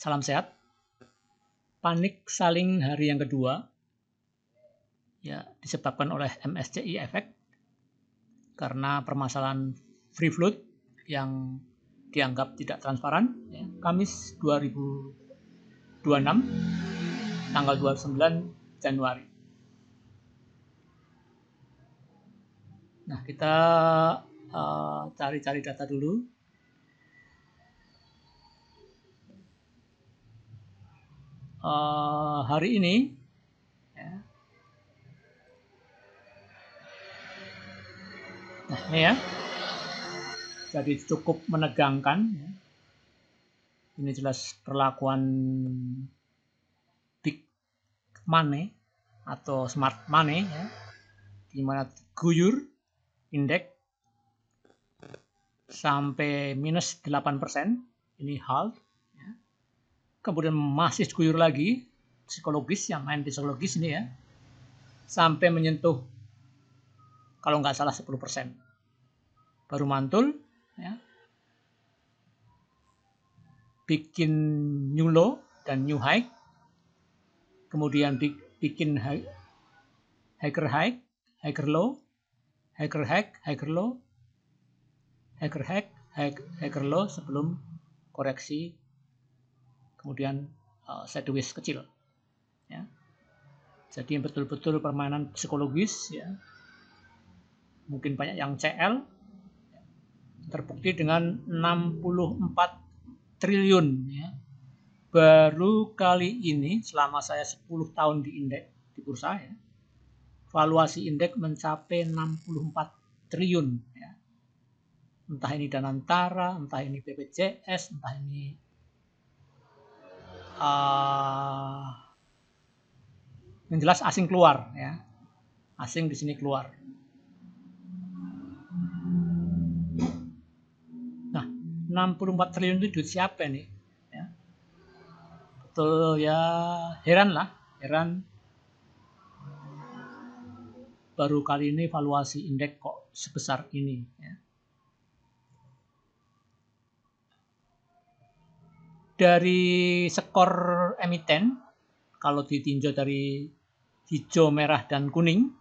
Salam sehat. Panik selling hari yang kedua ya disebabkan oleh MSCI efek karena permasalahan free float yang dianggap tidak transparan ya. Kamis 2026 tanggal 29 Januari. Nah, kita cari-cari data dulu. Hari ini ya. Nah, ini ya. Jadi cukup menegangkan ya. Ini jelas perlakuan big money atau smart money ya. Di mana guyur indeks sampai minus 8%. Ini halt ya. Kemudian masih guyur lagi psikologis, yang main psikologis ini ya, sampai menyentuh kalau nggak salah 10%, baru mantul ya, bikin new low dan new high, kemudian bikin higher high, higher low, higher high, higher low, higher high, higher low sebelum koreksi, kemudian sideways kecil ya. Jadi betul-betul permainan psikologis ya. Mungkin banyak yang CL, terbukti dengan 64 triliun ya. Baru kali ini selama saya 10 tahun di indeks di bursa ya, valuasi indeks mencapai 64 triliun ya. Entah ini Danantara, entah ini BPJS, entah ini yang jelas asing keluar ya. Asing di sini keluar. Nah, 64 triliun itu duit siapa nih? Ya. Betul ya, heran baru kali ini valuasi indeks kok sebesar ini ya. Dari skor emiten, kalau ditinjau dari hijau, merah, dan kuning,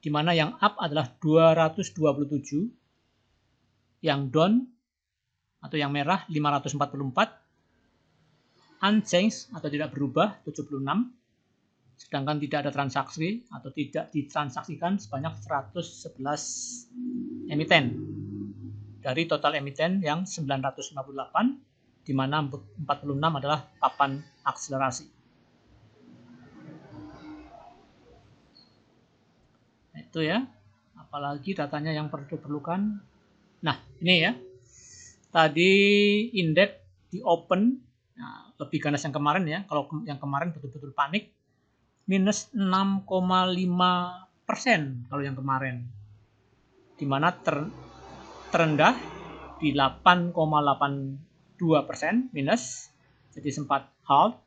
di mana yang up adalah 227, yang down atau yang merah 544, unchanged atau tidak berubah 76, sedangkan tidak ada transaksi atau tidak ditransaksikan sebanyak 111 emiten dari total emiten yang 958, di mana 46 adalah papan akselerasi. Nah, itu ya, apalagi datanya yang perlukan. Nah, ini ya, tadi indeks di open, nah, lebih ganas yang kemarin ya. Kalau yang kemarin betul-betul panik, minus 6,5% kalau yang kemarin, di mana terendah di 8,82% minus, jadi sempat halt,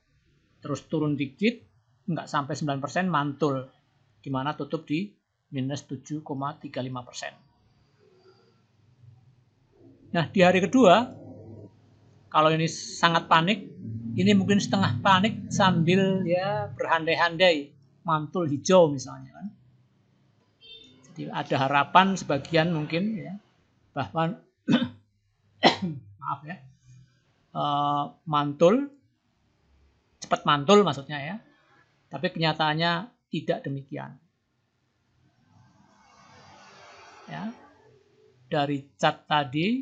terus turun dikit, nggak sampai 9%, mantul, di mana tutup di minus 7,35%. Nah, di hari kedua, kalau ini sangat panik, ini mungkin setengah panik sambil ya berhandai-handai, mantul hijau misalnya kan. Jadi ada harapan sebagian mungkin ya, bahwa maaf ya, mantul, cepat mantul maksudnya ya, tapi kenyataannya tidak demikian ya. Dari chart tadi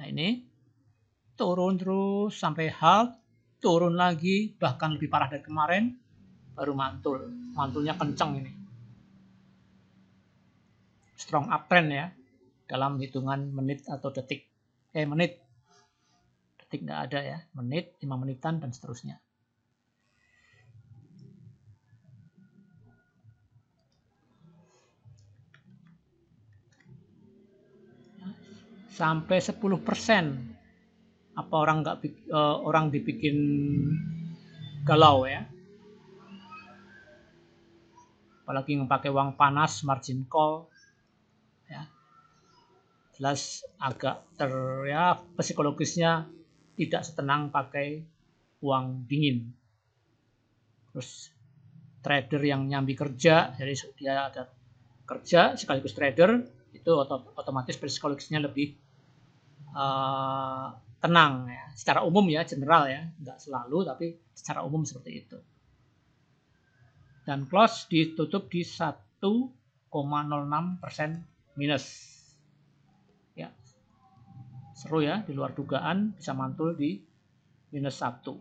ya, ini turun terus sampai halt, turun lagi, bahkan lebih parah dari kemarin, baru mantul. Mantulnya kenceng ini, strong uptrend ya, dalam hitungan menit atau detik. Menit, detik nggak ada ya, menit, 5 menitan dan seterusnya. Sampai 10%. Apa orang dibikin galau ya? Apalagi yang pakai uang panas, margin call ya. jelas agak psikologisnya tidak setenang pakai uang dingin. Terus trader yang nyambi kerja, jadi dia ada kerja sekaligus trader, itu otomatis psikologisnya lebih tenang ya. Secara umum ya, general ya, nggak selalu tapi secara umum seperti itu. Dan close ditutup di 1,06% minus. Ya, seru ya, di luar dugaan bisa mantul di minus 1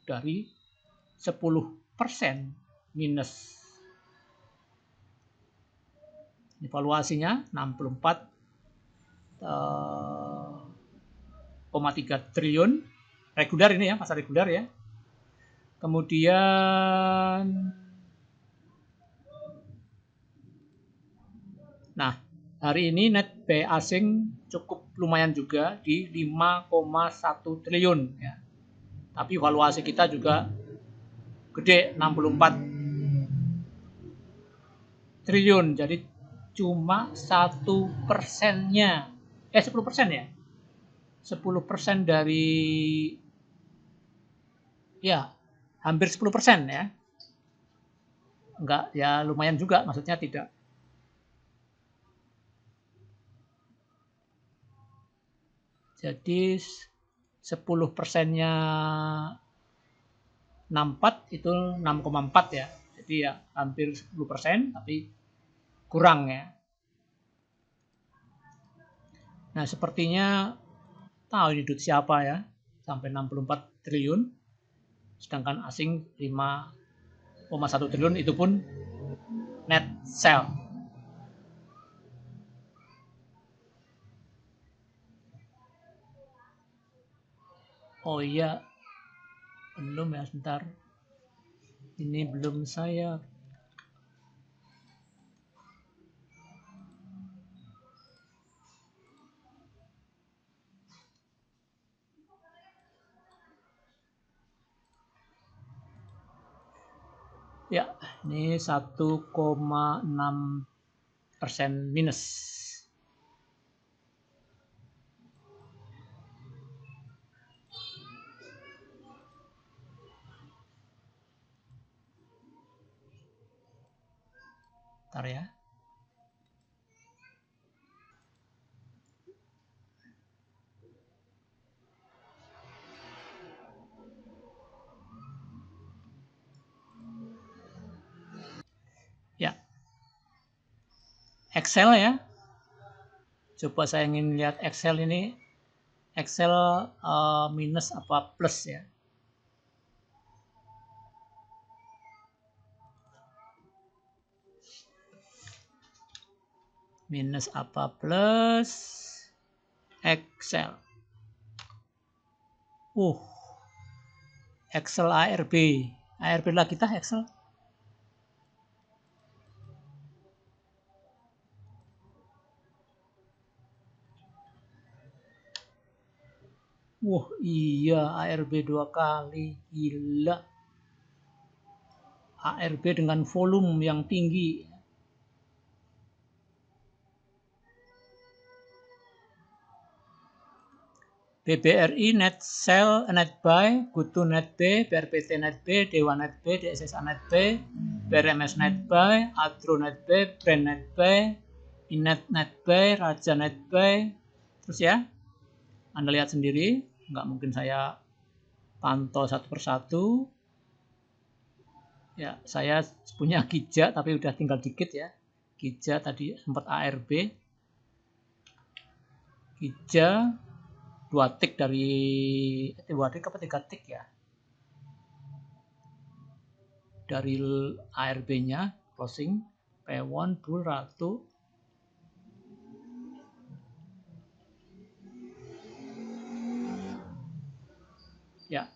dari 10% minus. Evaluasinya 64,3 triliun reguler ini ya, pasar reguler ya. Kemudian nah, hari ini net buy asing cukup lumayan juga di 5,1 triliun ya. Tapi valuasi kita juga gede, 64 triliun. Jadi cuma 1%-nya 10% ya. 10% dari ya hampir 10% ya. Enggak ya, lumayan juga, maksudnya tidak. Jadi 10%-nya 64 itu 6,4 ya. Jadi ya hampir 10% tapi kurang ya. Nah, sepertinya tahu ini duit siapa ya, sampai 64 triliun. Sedangkan asing 5,1 triliun, itu pun net sell. Oh iya, belum ya, sebentar. Ini belum saya. Ya, ini 1,6% minus. Bentar ya. Ya. Excel ya. Coba saya ingin lihat Excel ini. Excel minus apa plus ya. Minus apa plus Excel. Excel ARB. ARB lagi tah Excel. Iya, ARB 2 kali. Gila. ARB dengan volume yang tinggi. BBRI net sell, net buy, GoTo net buy, BRPT net buy, Dewa net buy, DSSA net buy, BRMS net buy, Adro net buy, Brand net buy, Inet net buy, Raja net buy. Terus ya, Anda lihat sendiri, nggak mungkin saya pantau satu persatu. Ya, saya punya Gija tapi udah tinggal dikit ya. Gija tadi sempat ARB. Gija 2 tick dari 2 tick apa 3 tick ya. Dari ARB-nya closing P1 Bull Ratu. Ya.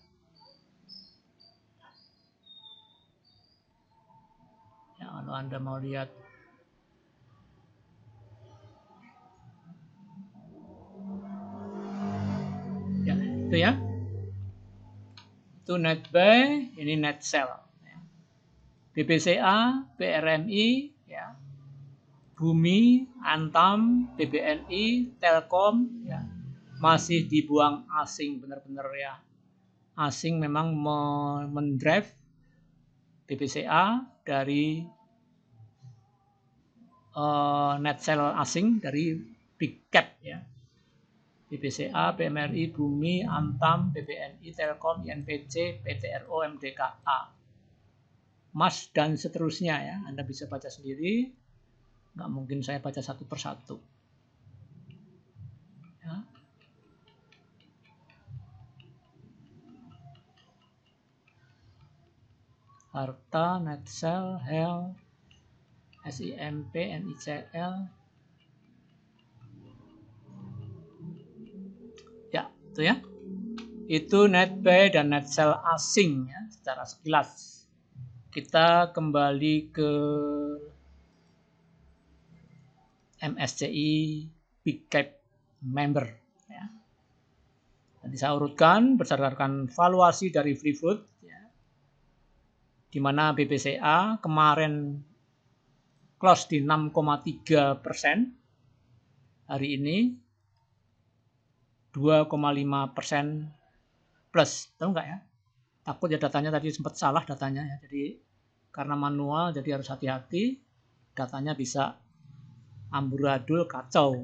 Ya, kalau Anda mau lihat ya, itu ya. Itu net buy, ini net sell. BBCA, BRMI ya. Bumi, Antam, BBNI, Telkom ya masih dibuang asing, benar-benar ya. Asing memang mendrive BBCA dari net sell asing dari big cap ya. BBCA, BMRI, Bumi, Antam, BBNI, Telkom, INPC, PTRO, MDKA, MAS dan seterusnya ya. Anda bisa baca sendiri. Nggak mungkin saya baca satu persatu. Ya. Harta, net sell, HEL, SIMP, NICL. Ya, itu ya. Itu net buy dan net sell asing ya, secara sekilas. Kita kembali ke MSCI Big Cap Member ya. Nanti saya urutkan berdasarkan valuasi dari free float ya. Di mana BBCA kemarin close di 6,3%, hari ini 2,5% plus. Tahu nggak ya? Takut ya datanya tadi sempat salah datanya ya. Jadi karena manual jadi harus hati-hati. Datanya bisa amburadul, kacau.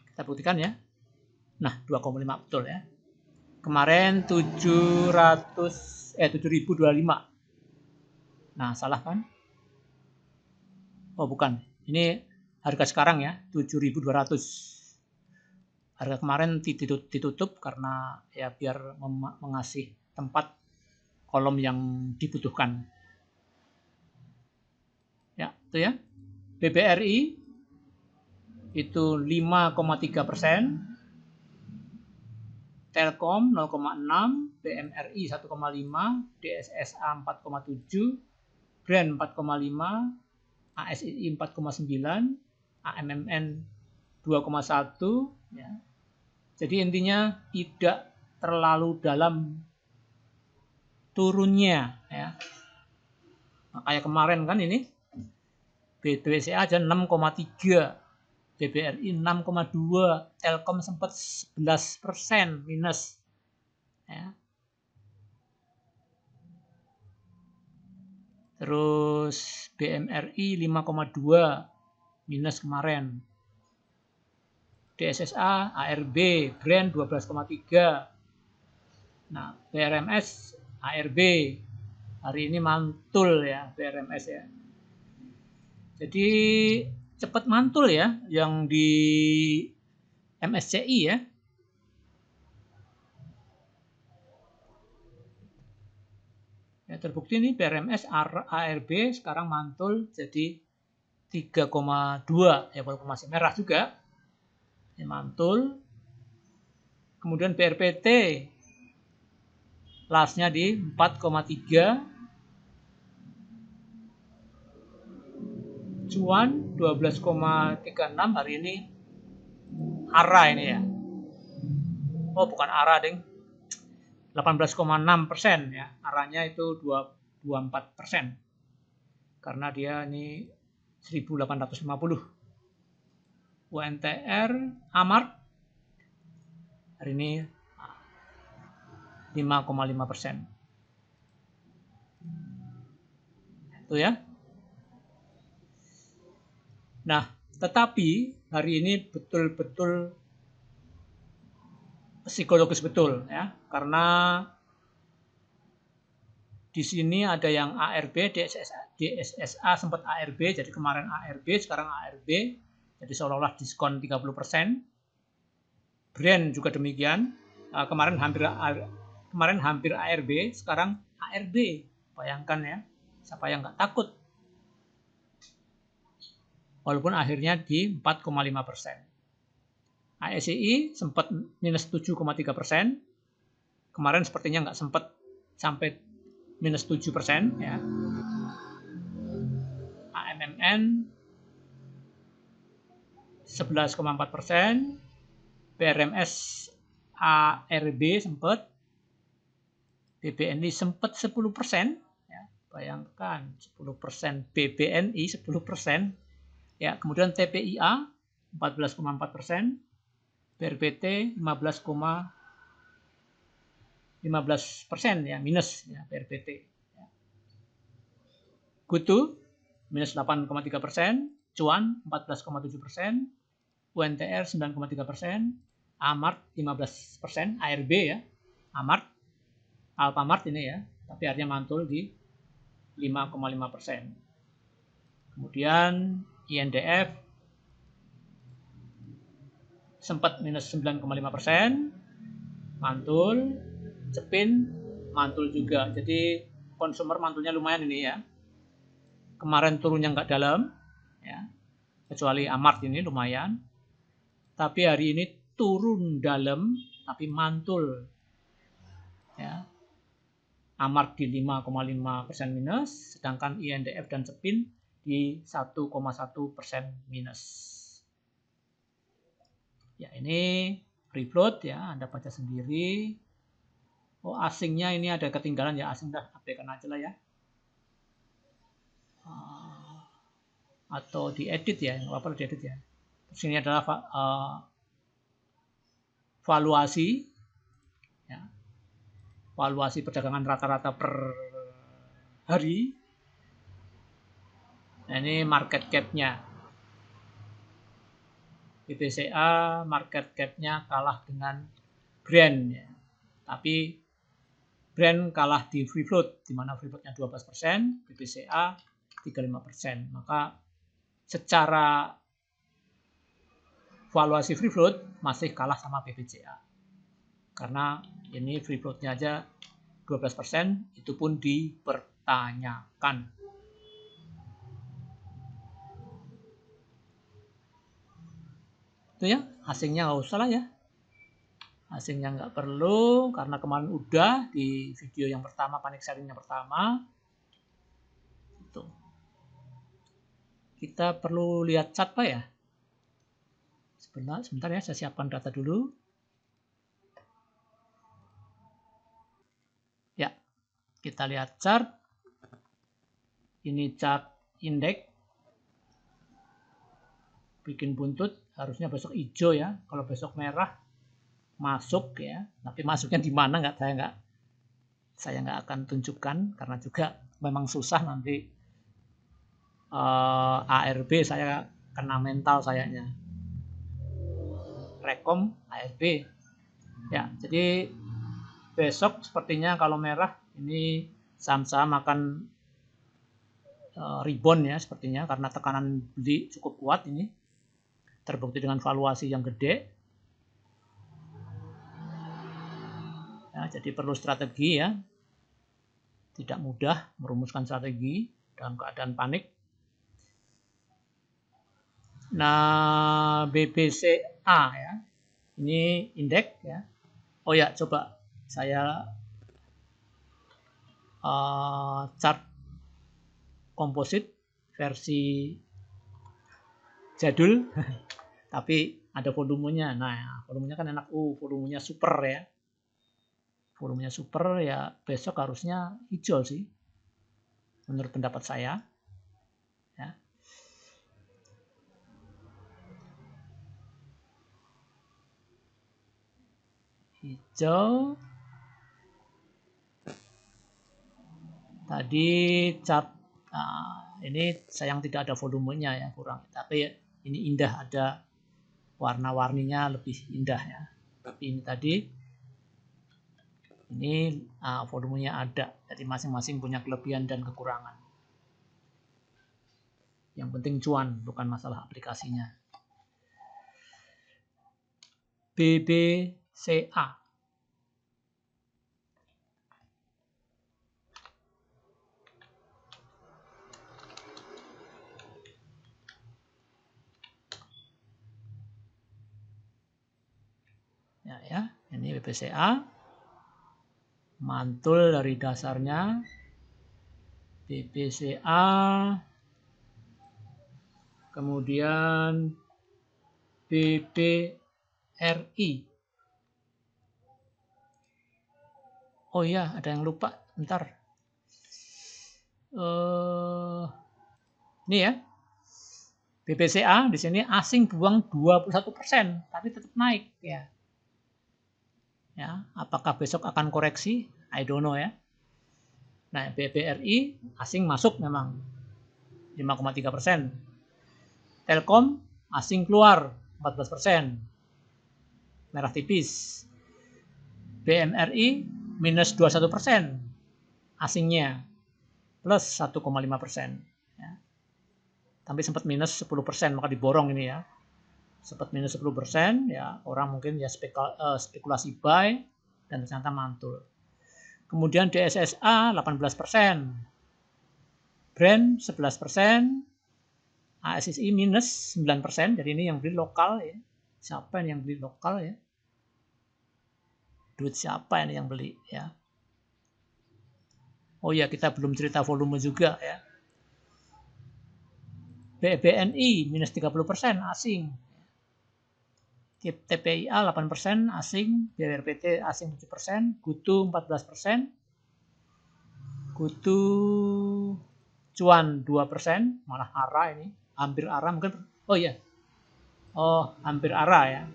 Kita buktikan ya. Nah, 2,5 betul ya. Kemarin 7.025. Nah, salah kan? Oh, bukan. Ini harga sekarang ya, 7.200. Harga kemarin ditutup karena ya biar mengasih tempat kolom yang dibutuhkan. Ya, itu ya. BBRI itu 5,3%, Telkom 0,6, BMRI 1,5, DSSA 4,7, Brand 4,5, ASII 4,9, AMMN 2,1 ya. Jadi intinya tidak terlalu dalam turunnya ya. Nah, kayak kemarin kan ini BBCA aja 6,3, BBRI 6,2, Telkom sempat 11% minus ya. Terus BMRI 5,2 minus kemarin. DSSA, ARB, Brand 12,3. Nah, BRMS, ARB hari ini mantul ya BRMS ya. Jadi cepat mantul ya yang di MSCI ya. Ya terbukti nih BRMS ARB sekarang mantul jadi 3,2 ya, walaupun masih merah juga. Ini mantul. Kemudian BRPT lastnya di 4,3. Cuan 12,36 hari ini ARA ini ya. Oh, bukan ARA ding. 18,6% ya. ARA-nya itu 24%. Karena dia ini 1850. UNTR Amart hari ini 5,5%. Itu ya. Nah, tetapi hari ini betul-betul psikologis betul ya, karena di sini ada yang ARB, DSSA sempat ARB, jadi kemarin ARB, sekarang ARB, jadi seolah-olah diskon 30%. Brand juga demikian, kemarin hampir ARB, sekarang ARB. Bayangkan ya, siapa yang nggak takut? Walaupun akhirnya di 4,5%. ASII sempat minus 7,3%. Kemarin sepertinya nggak sempat sampai minus 7% ya. AMMN 11,4%. BRMS ARB sempat. BBNI sempat 10%. Ya, bayangkan 10%, BBNI 10%. Ya, kemudian TPIA 14,4%, BRPT 15% ya, minus ya BRPT. Ya. GoTo minus 8,3%, Cuan 14,7%, UNTR 9,3%, Amart 15%, ARB ya, Amart, Alfamart ini ya, tapi artinya mantul di 5,5%. Kemudian INDF sempat minus 9,5%, mantul, Cepin mantul juga. Jadi konsumer mantulnya lumayan ini ya. Kemarin turunnya nggak dalam, ya, kecuali Amart ini lumayan. Tapi hari ini turun dalam, tapi mantul. Ya. Amart di 5,5% minus, sedangkan INDF dan Cepin di 1,1% minus. Ya, ini free float ya, Anda baca sendiri. Oh, asingnya ini ada ketinggalan ya, asing dah abaikan aja lah ya. Atau diedit ya, nggak apa-apa diedit ya. Terus ini adalah valuasi, ya. Valuasi perdagangan rata-rata per hari. Nah, ini market cap-nya. BBCA market cap-nya kalah dengan brand ya. Tapi brand kalah di free float, di mana free float-nya 12%, BBCA 35%. Maka secara valuasi free float masih kalah sama BBCA. Karena ini free float-nya aja 12%, itu pun dipertanyakan. Itu ya, asingnya nggak usah lah ya. Asingnya nggak perlu, karena kemarin udah di video yang pertama, panic selling yang pertama. Itu. Kita perlu lihat chart Pak ya. Sebentar ya, saya siapkan data dulu. Ya, kita lihat chart. Ini chart indeks. Bikin buntut, harusnya besok hijau ya. Kalau besok merah, masuk ya. Tapi masuknya di mana saya nggak akan tunjukkan, karena juga memang susah nanti. ARB saya kena mental sayanya. Rekom ARB. Ya, jadi besok sepertinya kalau merah ini saham-saham akan rebound ya sepertinya, karena tekanan beli cukup kuat ini. Terbukti dengan valuasi yang gede. Ya, jadi perlu strategi ya. Tidak mudah merumuskan strategi dalam keadaan panik. Nah, BBCA ya. Ini indeks ya. Oh ya, coba saya chart komposit versi jadul tapi ada volumenya. Nah, volumenya kan enak. Volumenya super ya. Volumenya super ya, besok harusnya hijau sih. Menurut pendapat saya. Ya. Hijau. Tadi chart ini sayang tidak ada volumenya ya, kurang. Tapi ini indah, ada warna-warninya lebih indah ya. Tapi ini tadi ini volumenya ada. Jadi masing-masing punya kelebihan dan kekurangan. Yang penting cuan, bukan masalah aplikasinya. BBCA. Ya, ini BBCA. Mantul dari dasarnya. BBCA. Kemudian BBRI. Oh iya, ada yang lupa. Bentar. Ini ya. BBCA di sini asing buang 21%, tapi tetap naik ya. Ya, apakah besok akan koreksi? I don't know ya. Nah, BBRI asing masuk memang 5,3%. Telkom asing keluar 14%. Merah tipis. BMRI minus 21%. Asingnya plus 1,5%. Ya. Tapi sempat minus 10%, maka diborong ini ya. Sempat minus 10%, ya orang mungkin ya spekulasi buy dan ternyata mantul. Kemudian DSSA 18%, Brand 11%, ASSI minus 9%, jadi ini yang beli lokal ya. Siapa yang beli lokal ya? Duit siapa ini yang beli ya? Oh ya, kita belum cerita volume juga ya. BBNI minus 30% asing. TPIA 8% asing, BRPT asing 7%, GUTU 14%, GUTU cuan 2%, malah ARA ini, hampir ARA mungkin, oh iya, hampir ARA ya.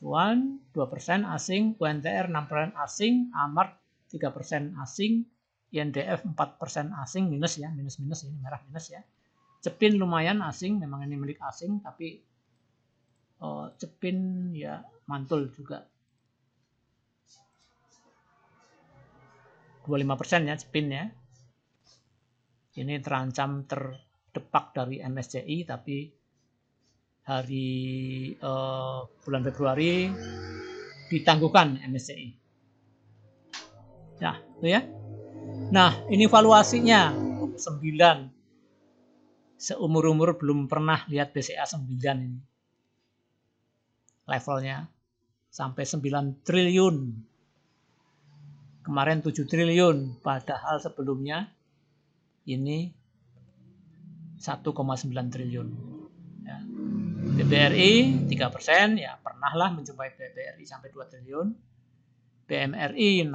Cuan 2% asing, UNTR 6% asing, AMART 3% asing, INDF 4% asing, minus ya, minus ini merah minus ya. Cepin lumayan asing, memang ini milik asing, tapi Cepin ya mantul juga 25% ya Cepin ya. Ini terancam terdepak dari MSCI, tapi hari bulan Februari ditangguhkan MSCI. Nah, itu ya. Nah, ini valuasinya 9. Seumur-umur belum pernah lihat BCA 9 ini. Levelnya sampai 9 triliun. Kemarin 7 triliun, padahal sebelumnya ini 1,9 triliun. Ya. BBRI 3%, ya pernahlah mencapai BBRI sampai 2 triliun. BMRI 6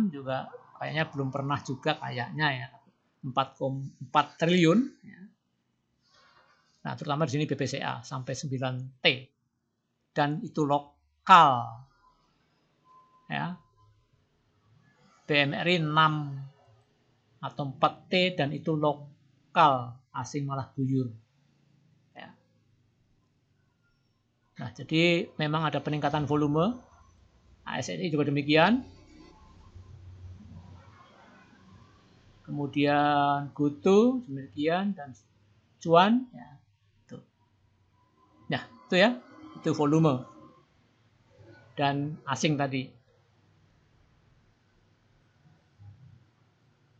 juga kayaknya belum pernah juga kayaknya ya. 4,4 triliun. Ya. Nah, terutama di sini BBCA sampai 9T. Dan itu lokal. Ya. BMRI 6 atau 4T dan itu lokal, asing malah guyur. Ya. Nah, jadi memang ada peningkatan volume. ASSI juga demikian. Kemudian GUTU demikian dan cuan ya. Itu. Nah, itu ya. Itu volume. Dan asing tadi.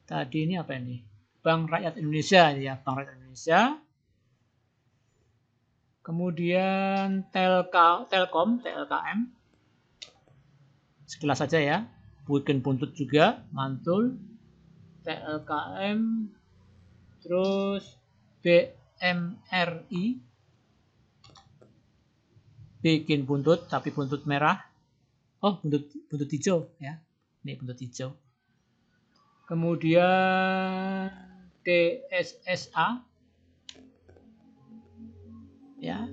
Tadi ini apa ini? Bank Rakyat Indonesia ya, Bank Rakyat Indonesia. Kemudian Telkom, TLKM. Sekilas saja ya. Bikin buntut juga, mantul. TLKM, terus BMRI, bikin buntut tapi buntut merah. Oh, buntut hijau ya. Ini buntut hijau. Kemudian DSSA ya.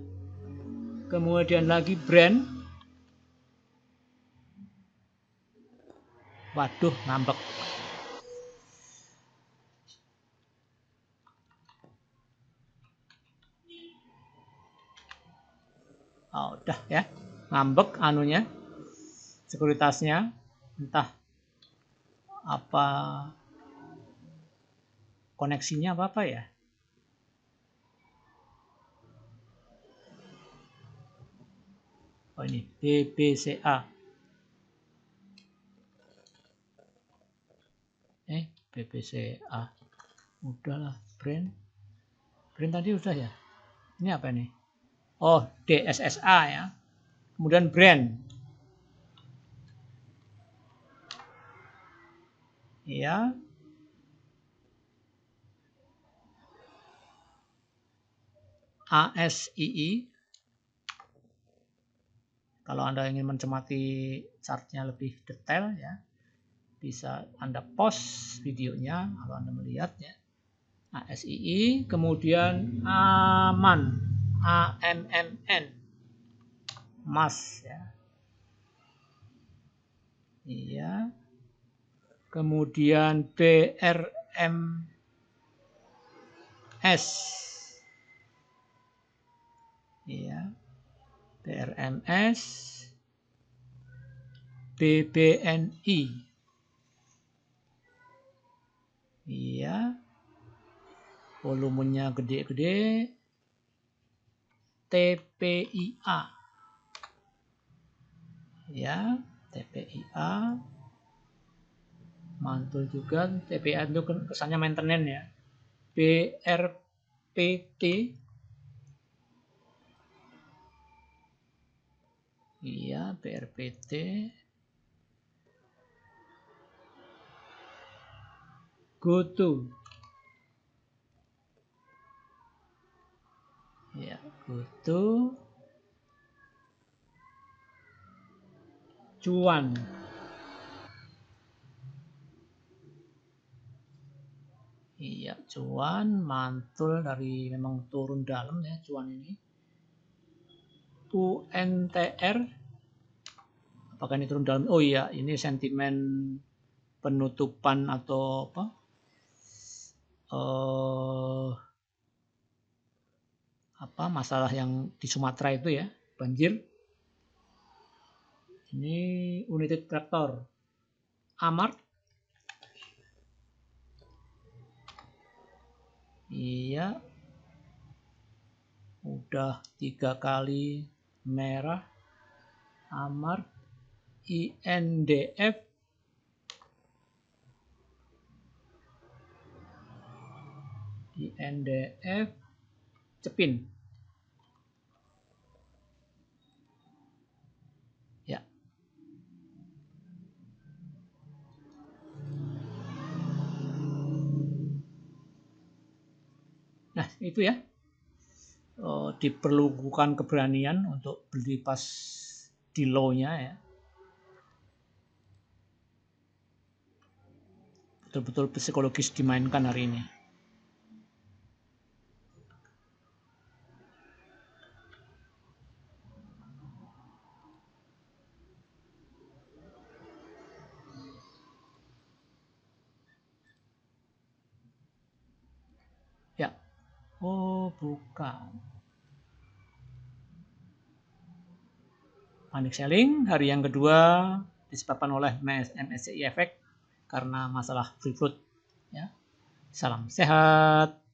Kemudian lagi Brand. Waduh, ngambek. Oh, udah ya. Ngambek anunya. Sekuritasnya entah apa koneksinya apa ya. Oh, ini BBCA. BBCA. Udahlah, Brand tadi udah ya. Ini apa nih? Oh, DSSA ya. Kemudian Brand. Ya. ASII. Kalau Anda ingin mencermati chartnya lebih detail ya, bisa Anda pause videonya kalau Anda melihat ya. ASII, kemudian AMAN, AMMN, MAS ya. Iya. Kemudian BRMS. Iya. BRMS, BBNI. Iya. Volumenya gede-gede. TPIA. Ya, TPIA. Mantul juga. TPIA itu kesannya maintenance ya. BRPT. Iya, BRPT. GoTo. Ya, GoTo. Cuan. Iya, cuan mantul dari memang turun dalam ya cuan ini. UNTR. Apakah ini turun dalam? Oh iya, ini sentimen penutupan atau apa? Masalah yang di Sumatera itu ya, banjir. Ini United Tractor. Amart. Iya. Udah 3 kali merah. Amart. INDF. INDF. Cepin. Ya. Nah, itu ya. Diperlukan keberanian untuk beli pas di low-nya ya. Betul-betul psikologis dimainkan hari ini. Ya. Oh, bukan. Panic selling hari yang kedua disebabkan oleh MSCI Effect karena masalah free float. Ya. Salam sehat.